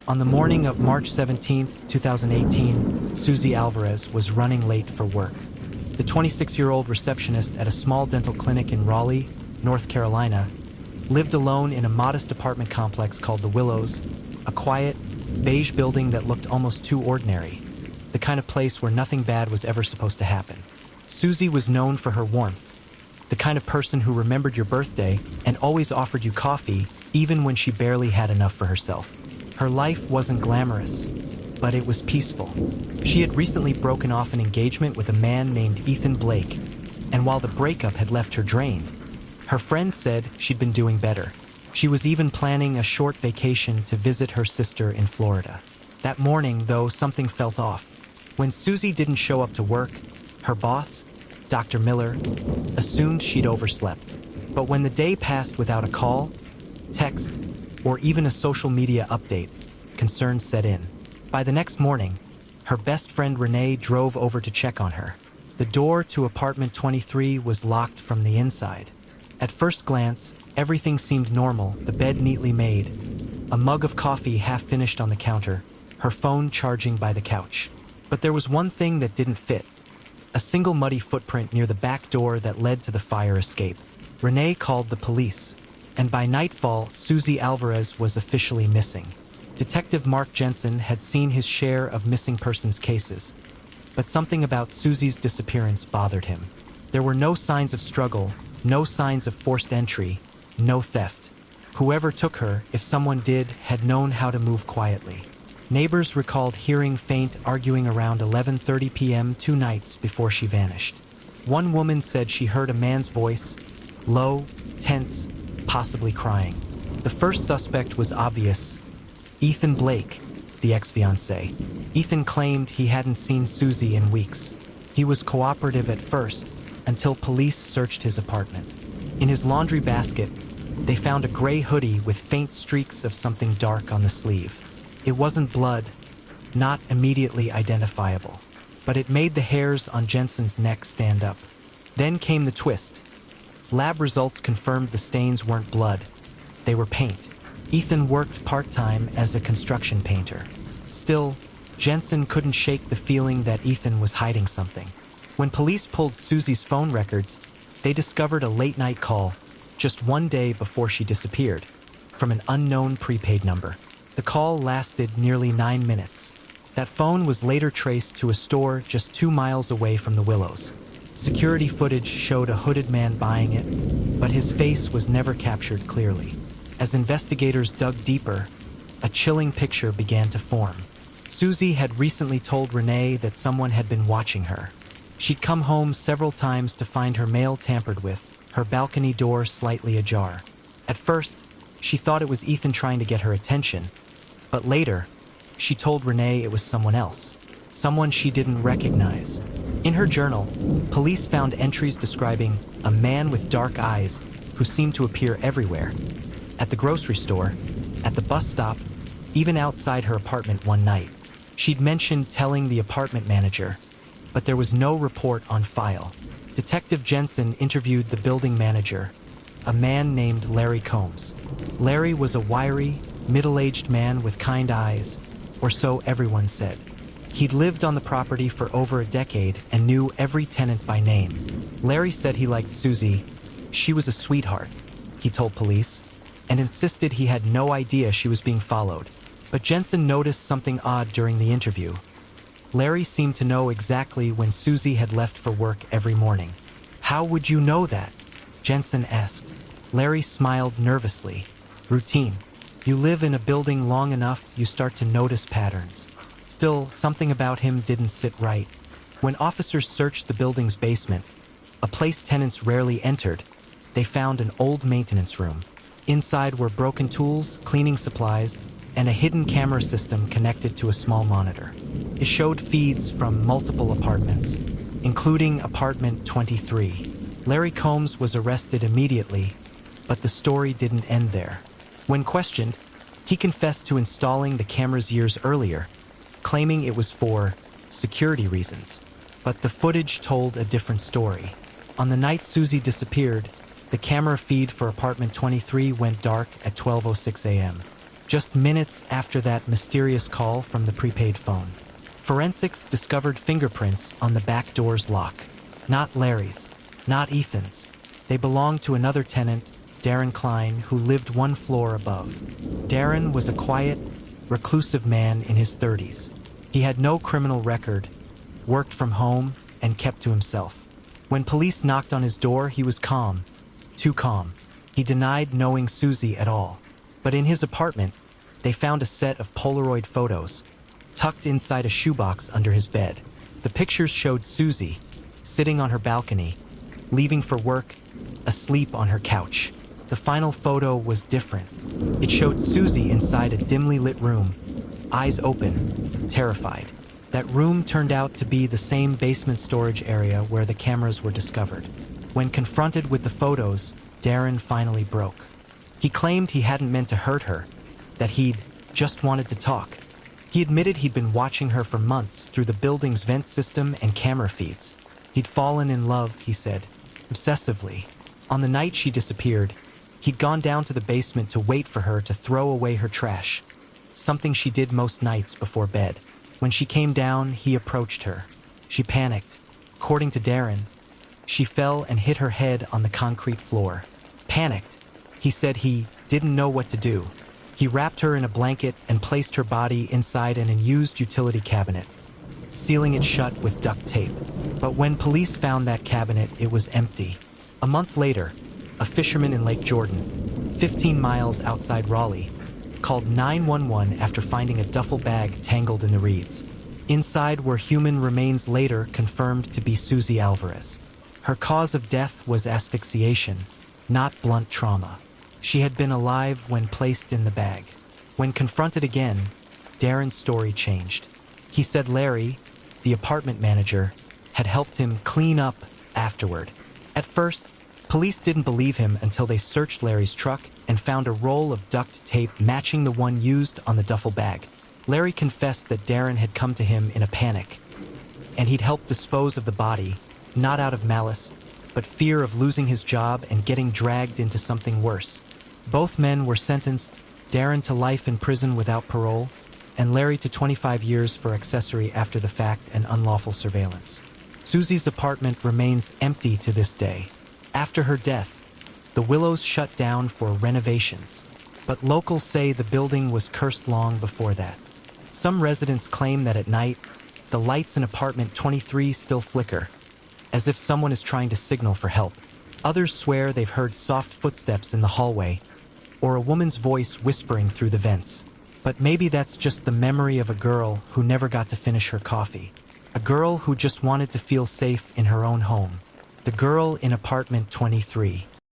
On the morning of March 17, 2018, Susy Alvarez was running late for work. The 26-year-old receptionist at a small dental clinic in Raleigh, North Carolina, lived alone in a modest apartment complex called The Willows, a quiet, beige building that looked almost too ordinary, the kind of place where nothing bad was ever supposed to happen. Susy was known for her warmth, the kind of person who remembered your birthday and always offered you coffee even when she barely had enough for herself. Her life wasn't glamorous, but it was peaceful. She had recently broken off an engagement with a man named Ethan Blake, and while the breakup had left her drained, her friends said she'd been doing better. She was even planning a short vacation to visit her sister in Florida. That morning, though, something felt off. When Susy didn't show up to work, her boss, Dr. Miller, assumed she'd overslept. But when the day passed without a call, text, or even a social media update, concerns set in. By the next morning, her best friend Renee drove over to check on her. The door to apartment 23 was locked from the inside. At first glance, everything seemed normal, the bed neatly made, a mug of coffee half finished on the counter, her phone charging by the couch. But there was one thing that didn't fit. A single muddy footprint near the back door that led to the fire escape. Renee called the police, and by nightfall, Susy Alvarez was officially missing. Detective Mark Jensen had seen his share of missing persons cases, but something about Susy's disappearance bothered him. There were no signs of struggle, no signs of forced entry, no theft. Whoever took her, if someone did, had known how to move quietly. Neighbors recalled hearing faint arguing around 11:30 p.m. 2 nights before she vanished. One woman said she heard a man's voice, low, tense, possibly crying. The first suspect was obvious: Ethan Blake, the ex-fiancé. Ethan claimed he hadn't seen Susy in weeks. He was cooperative at first, until police searched his apartment. In his laundry basket, they found a gray hoodie with faint streaks of something dark on the sleeve. It wasn't blood, not immediately identifiable, but it made the hairs on Jensen's neck stand up. Then came the twist. Lab results confirmed the stains weren't blood, they were paint. Ethan worked part-time as a construction painter. Still, Jensen couldn't shake the feeling that Ethan was hiding something. When police pulled Susy's phone records, they discovered a late-night call, just one day before she disappeared, from an unknown prepaid number. The call lasted nearly 9 minutes. That phone was later traced to a store just 2 miles away from the Willows. Security footage showed a hooded man buying it, but his face was never captured clearly. As investigators dug deeper, a chilling picture began to form. Susy had recently told Renee that someone had been watching her. She'd come home several times to find her mail tampered with, her balcony door slightly ajar. At first, she thought it was Ethan trying to get her attention, but later, she told Renee it was someone else, someone she didn't recognize. In her journal, police found entries describing a man with dark eyes who seemed to appear everywhere, at the grocery store, at the bus stop, even outside her apartment one night. She'd mentioned telling the apartment manager, but there was no report on file. Detective Jensen interviewed the building manager, a man named Larry Combs. Larry was a wiry, middle-aged man with kind eyes, or so everyone said. He'd lived on the property for over a decade and knew every tenant by name. Larry said he liked Susy. She was a sweetheart, he told police, and insisted he had no idea she was being followed. But Jensen noticed something odd during the interview. Larry seemed to know exactly when Susy had left for work every morning. "How would you know that?" Jensen asked. Larry smiled nervously. "Routine. You live in a building long enough, you start to notice patterns." Still, something about him didn't sit right. When officers searched the building's basement, a place tenants rarely entered, they found an old maintenance room. Inside were broken tools, cleaning supplies, and a hidden camera system connected to a small monitor. It showed feeds from multiple apartments, including apartment 23. Larry Combs was arrested immediately, but the story didn't end there. When questioned, he confessed to installing the cameras years earlier, claiming it was for security reasons. But the footage told a different story. On the night Susy disappeared, the camera feed for apartment 23 went dark at 12:06 a.m. just minutes after that mysterious call from the prepaid phone. Forensics discovered fingerprints on the back door's lock. Not Larry's, not Ethan's. They belonged to another tenant, Darren Klein, who lived one floor above. Darren was a quiet, reclusive man in his 30s. He had no criminal record, worked from home, and kept to himself. When police knocked on his door, he was calm. Too calm. He denied knowing Susy at all. But in his apartment, they found a set of Polaroid photos, tucked inside a shoebox under his bed. The pictures showed Susy, sitting on her balcony, leaving for work, asleep on her couch. The final photo was different. It showed Susy inside a dimly lit room, eyes open, terrified. That room turned out to be the same basement storage area where the cameras were discovered. When confronted with the photos, Darren finally broke. He claimed he hadn't meant to hurt her, that he'd just wanted to talk. He admitted he'd been watching her for months through the building's vent system and camera feeds. He'd fallen in love, he said, obsessively. On the night she disappeared, he'd gone down to the basement to wait for her to throw away her trash, something she did most nights before bed. When she came down, he approached her. She panicked. According to Darren, she fell and hit her head on the concrete floor. Panicked, he said he didn't know what to do. He wrapped her in a blanket and placed her body inside an unused utility cabinet, sealing it shut with duct tape. But when police found that cabinet, it was empty. A month later, a fisherman in Lake Jordan, 15 miles outside Raleigh, called 911 after finding a duffel bag tangled in the reeds. Inside were human remains later confirmed to be Susy Alvarez. Her cause of death was asphyxiation, not blunt trauma. She had been alive when placed in the bag. When confronted again, Darren's story changed. He said Larry, the apartment manager, had helped him clean up afterward. At first, police didn't believe him until they searched Larry's truck and found a roll of duct tape matching the one used on the duffel bag. Larry confessed that Darren had come to him in a panic, and he'd helped dispose of the body, not out of malice, but fear of losing his job and getting dragged into something worse. Both men were sentenced, Darren to life in prison without parole, and Larry to 25 years for accessory after the fact and unlawful surveillance. Susy's apartment remains empty to this day. After her death, the Willows shut down for renovations, but locals say the building was cursed long before that. Some residents claim that at night, the lights in apartment 23 still flicker, as if someone is trying to signal for help. Others swear they've heard soft footsteps in the hallway, or a woman's voice whispering through the vents. But maybe that's just the memory of a girl who never got to finish her coffee. A girl who just wanted to feel safe in her own home. The girl in apartment 23.